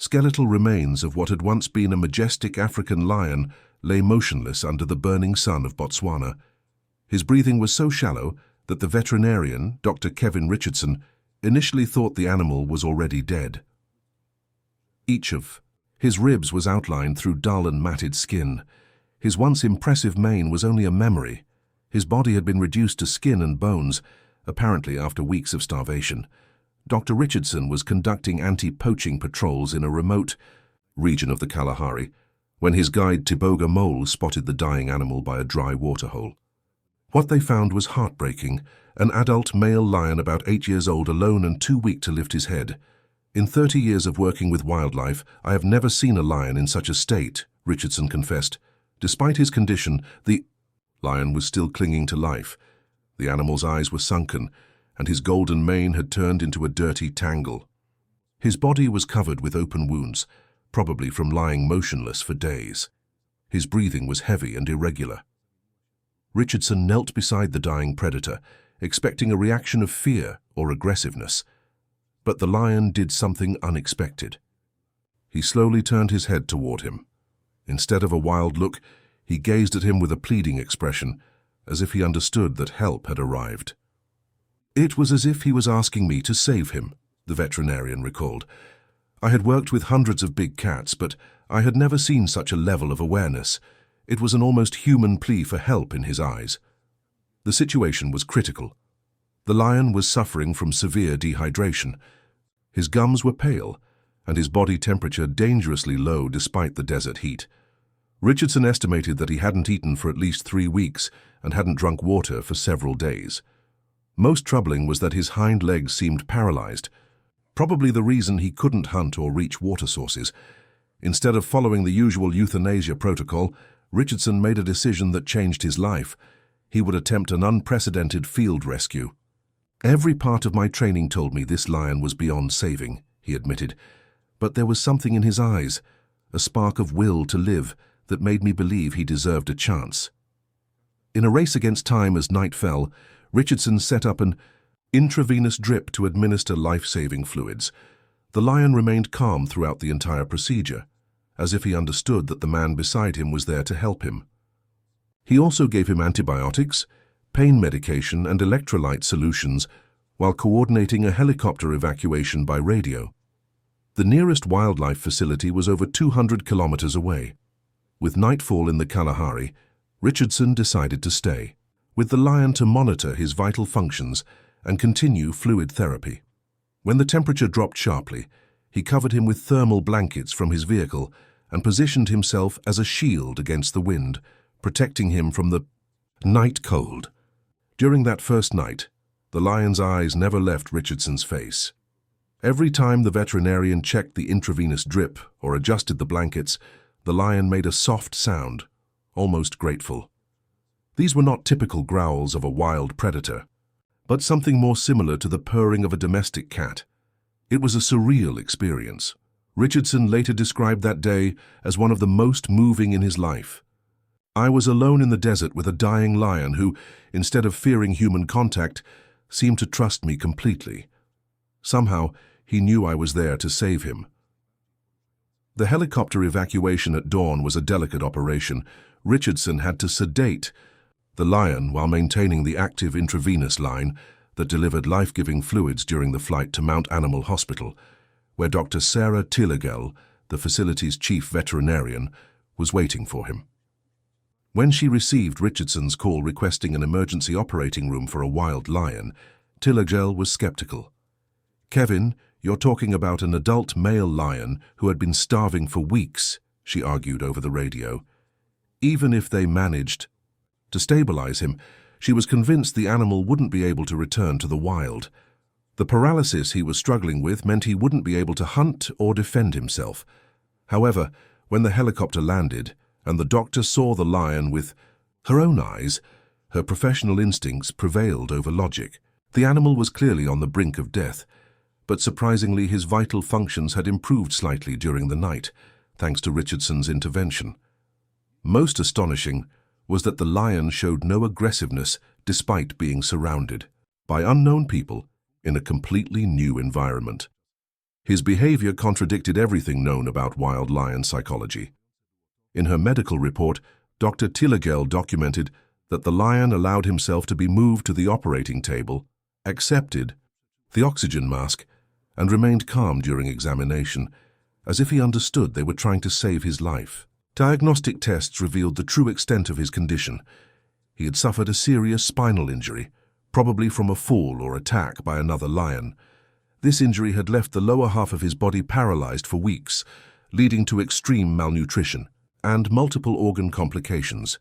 Skeletal remains of what had once been a majestic African lion lay motionless under the burning sun of Botswana. His breathing was so shallow that the veterinarian, Dr. Kevin Richardson, initially thought the animal was already dead. Each of his ribs was outlined through dull and matted skin. His once impressive mane was only a memory. His body had been reduced to skin and bones, apparently after weeks of starvation. Dr. Richardson was conducting anti-poaching patrols in a remote region of the Kalahari when his guide Tiboga Mole spotted the dying animal by a dry waterhole. What they found was heartbreaking: an adult male lion about 8 years old, alone and too weak to lift his head. "In 30 years of working with wildlife, I have never seen a lion in such a state," Richardson confessed. Despite his condition, the lion was still clinging to life. The animal's eyes were sunken, and his golden mane had turned into a dirty tangle. His body was covered with open wounds, probably from lying motionless for days. His breathing was heavy and irregular. Richardson knelt beside the dying predator, expecting a reaction of fear or aggressiveness. But the lion did something unexpected. He slowly turned his head toward him. Instead of a wild look, he gazed at him with a pleading expression, as if he understood that help had arrived. "It was as if he was asking me to save him," the veterinarian recalled. "I had worked with hundreds of big cats, but I had never seen such a level of awareness. It was an almost human plea for help in his eyes." The situation was critical. The lion was suffering from severe dehydration. His gums were pale, and his body temperature dangerously low despite the desert heat. Richardson estimated that he hadn't eaten for at least 3 weeks and hadn't drunk water for several days. Most troubling was that his hind legs seemed paralyzed, probably the reason he couldn't hunt or reach water sources. Instead of following the usual euthanasia protocol, Richardson made a decision that changed his life. He would attempt an unprecedented field rescue. "Every part of my training told me this lion was beyond saving," he admitted. "But there was something in his eyes, a spark of will to live, that made me believe he deserved a chance." In a race against time as night fell, Richardson set up an intravenous drip to administer life-saving fluids. The lion remained calm throughout the entire procedure, as if he understood that the man beside him was there to help him. He also gave him antibiotics, pain medication, and electrolyte solutions while coordinating a helicopter evacuation by radio. The nearest wildlife facility was over 200 kilometers away. With nightfall in the Kalahari, Richardson decided to stay, with the lion to monitor his vital functions and continue fluid therapy. When the temperature dropped sharply, he covered him with thermal blankets from his vehicle and positioned himself as a shield against the wind, protecting him from the night cold. During that first night, the lion's eyes never left Richardson's face. Every time the veterinarian checked the intravenous drip or adjusted the blankets, the lion made a soft sound, almost grateful. These were not typical growls of a wild predator, but something more similar to the purring of a domestic cat. It was a surreal experience. Richardson later described that day as one of the most moving in his life. "I was alone in the desert with a dying lion who, instead of fearing human contact, seemed to trust me completely. Somehow, he knew I was there to save him." The helicopter evacuation at dawn was a delicate operation. Richardson had to sedate the lion while maintaining the active intravenous line that delivered life-giving fluids during the flight to Mount Animal Hospital, where Dr. Sarah Tilligel, the facility's chief veterinarian, was waiting for him. When she received Richardson's call requesting an emergency operating room for a wild lion, Tilligel was skeptical. "Kevin, you're talking about an adult male lion who had been starving for weeks," she argued over the radio. Even if they managed to stabilize him, she was convinced the animal wouldn't be able to return to the wild. The paralysis he was struggling with meant he wouldn't be able to hunt or defend himself. However, when the helicopter landed and the doctor saw the lion with her own eyes, her professional instincts prevailed over logic. The animal was clearly on the brink of death, but surprisingly his vital functions had improved slightly during the night, thanks to Richardson's intervention. Most astonishing was that the lion showed no aggressiveness despite being surrounded by unknown people in a completely new environment. His behavior contradicted everything known about wild lion psychology. In her medical report, Dr. Tilagel documented that the lion allowed himself to be moved to the operating table, accepted the oxygen mask, and remained calm during examination, as if he understood they were trying to save his life. Diagnostic tests revealed the true extent of his condition. He had suffered a serious spinal injury, probably from a fall or attack by another lion. This injury had left the lower half of his body paralyzed for weeks, leading to extreme malnutrition and multiple organ complications.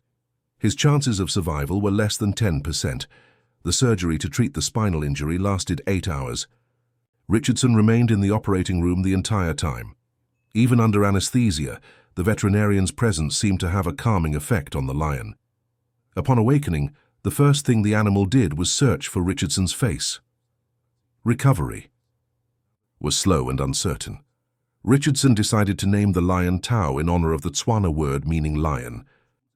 His chances of survival were less than 10%. The surgery to treat the spinal injury lasted 8 hours. Richardson remained in the operating room the entire time. Even under anesthesia, the veterinarian's presence seemed to have a calming effect on the lion. Upon awakening, the first thing the animal did was search for Richardson's face. Recovery was slow and uncertain. Richardson decided to name the lion Tao in honor of the Tswana word meaning lion.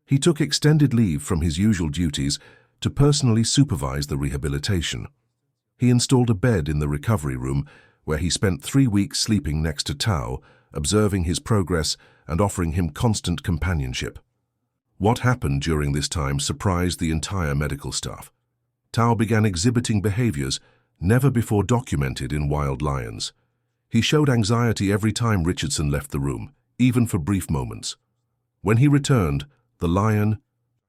He took extended leave from his usual duties to personally supervise the rehabilitation. He installed a bed in the recovery room where he spent 3 weeks sleeping next to Tao, observing his progress and offering him constant companionship. What happened during this time surprised the entire medical staff. Tao began exhibiting behaviors never before documented in wild lions. He showed anxiety every time Richardson left the room, even for brief moments. When he returned, the lion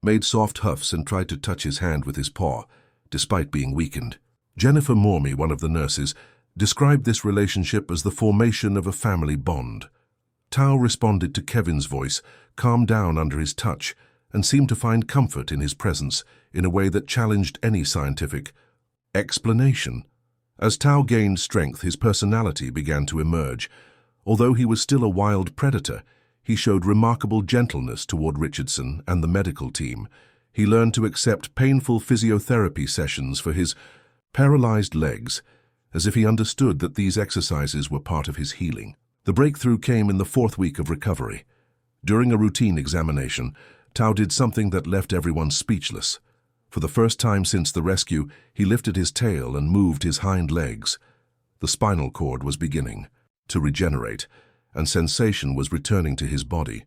made soft huffs and tried to touch his hand with his paw, despite being weakened. Jennifer Mormey, one of the nurses, described this relationship as the formation of a family bond. Tao responded to Kevin's voice, calmed down under his touch, and seemed to find comfort in his presence in a way that challenged any scientific explanation. As Tao gained strength, his personality began to emerge. Although he was still a wild predator, he showed remarkable gentleness toward Richardson and the medical team. He learned to accept painful physiotherapy sessions for his paralyzed legs, as if he understood that these exercises were part of his healing. The breakthrough came in the 4th week of recovery. During a routine examination, Tao did something that left everyone speechless. For the first time since the rescue, he lifted his tail and moved his hind legs. The spinal cord was beginning to regenerate, and sensation was returning to his body.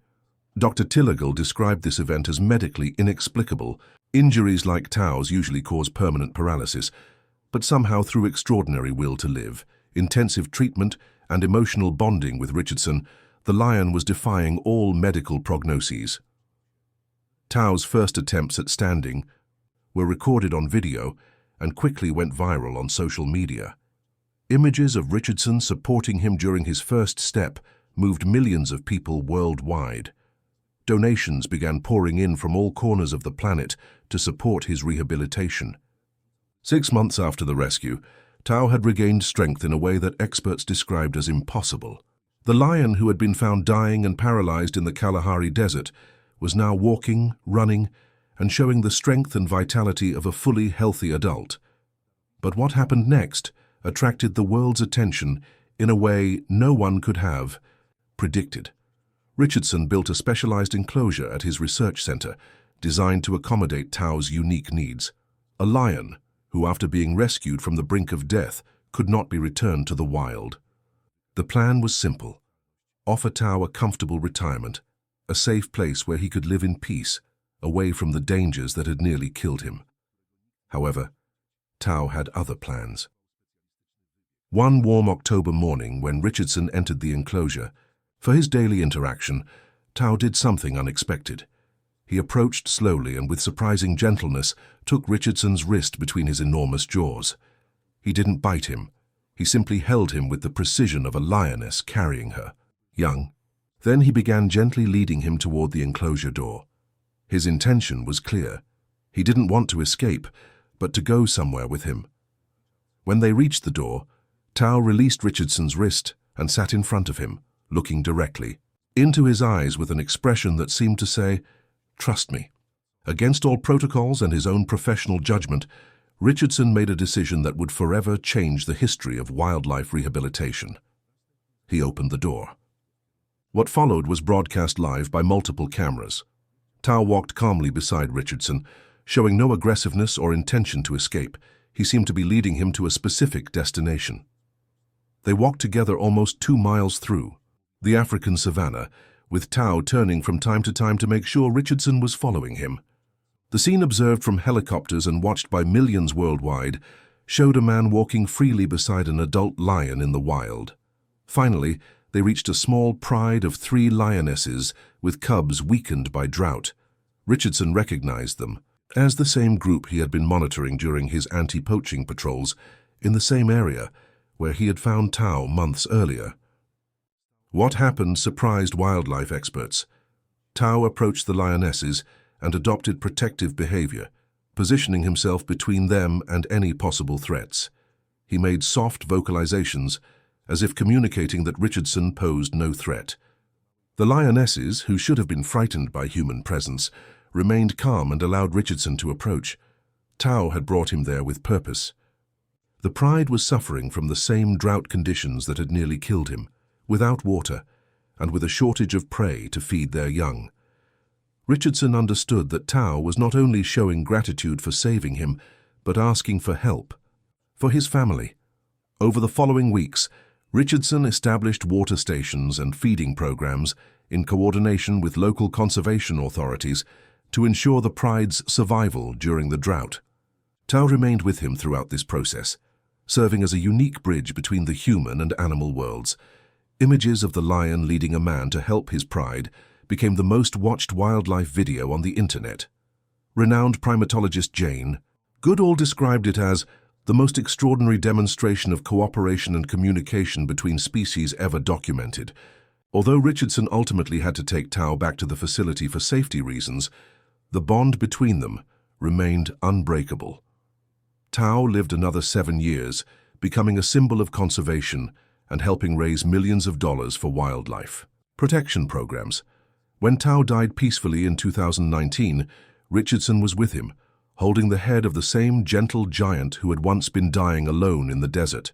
Dr. Tilagel described this event as medically inexplicable. Injuries like Tao's usually cause permanent paralysis, but somehow through extraordinary will to live, intensive treatment, and emotional bonding with Richardson, the lion was defying all medical prognoses. Tao's first attempts at standing were recorded on video and quickly went viral on social media. Images of Richardson supporting him during his first step moved millions of people worldwide. Donations began pouring in from all corners of the planet to support his rehabilitation. 6 months after the rescue, Tao had regained strength in a way that experts described as impossible. The lion who had been found dying and paralyzed in the Kalahari Desert was now walking, running, and showing the strength and vitality of a fully healthy adult. But what happened next attracted the world's attention in a way no one could have predicted. Richardson built a specialized enclosure at his research center designed to accommodate Tao's unique needs. A lion who, after being rescued from the brink of death, could not be returned to the wild. The plan was simple: offer Tao a comfortable retirement, a safe place where he could live in peace, away from the dangers that had nearly killed him. However, Tao had other plans. One warm October morning, when Richardson entered the enclosure, for his daily interaction, Tao did something unexpected. He approached slowly and with surprising gentleness took Richardson's wrist between his enormous jaws. He didn't bite him. He simply held him with the precision of a lioness carrying her young. Then he began gently leading him toward the enclosure door. His intention was clear. He didn't want to escape, but to go somewhere with him. When they reached the door, Tao released Richardson's wrist and sat in front of him, looking directly into his eyes with an expression that seemed to say, "Trust me." Against all protocols and his own professional judgment, Richardson made a decision that would forever change the history of wildlife rehabilitation. He opened the door. What followed was broadcast live by multiple cameras. Tao walked calmly beside Richardson, showing no aggressiveness or intention to escape. He seemed to be leading him to a specific destination. They walked together almost 2 miles through the African savanna, with Tao turning from time to time to make sure Richardson was following him. The scene observed from helicopters and watched by millions worldwide showed a man walking freely beside an adult lion in the wild. Finally, they reached a small pride of 3 lionesses with cubs weakened by drought. Richardson recognized them as the same group he had been monitoring during his anti-poaching patrols in the same area where he had found Tao months earlier. What happened surprised wildlife experts. Tao approached the lionesses and adopted protective behavior, positioning himself between them and any possible threats. He made soft vocalizations, as if communicating that Richardson posed no threat. The lionesses, who should have been frightened by human presence, remained calm and allowed Richardson to approach. Tao had brought him there with purpose. The pride was suffering from the same drought conditions that had nearly killed him, without water, and with a shortage of prey to feed their young. Richardson understood that Tao was not only showing gratitude for saving him, but asking for help, for his family. Over the following weeks, Richardson established water stations and feeding programs in coordination with local conservation authorities to ensure the pride's survival during the drought. Tao remained with him throughout this process, serving as a unique bridge between the human and animal worlds. Images of the lion leading a man to help his pride became the most watched wildlife video on the internet. Renowned primatologist Jane Goodall described it as the most extraordinary demonstration of cooperation and communication between species ever documented. Although Richardson ultimately had to take Tao back to the facility for safety reasons, the bond between them remained unbreakable. Tao lived another 7 years, becoming a symbol of conservation and helping raise millions of dollars for wildlife protection programs. When Tao died peacefully in 2019, Richardson was with him, holding the head of the same gentle giant who had once been dying alone in the desert.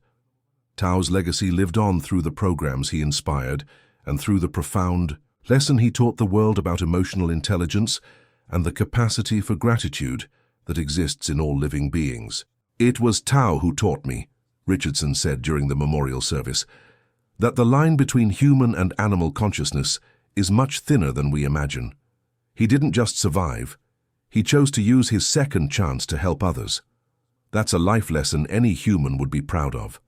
Tao's legacy lived on through the programs he inspired and through the profound lesson he taught the world about emotional intelligence and the capacity for gratitude that exists in all living beings. "It was Tao who taught me," Richardson said during the memorial service, "that the line between human and animal consciousness is much thinner than we imagine. He didn't just survive. He chose to use his second chance to help others. That's a life lesson any human would be proud of."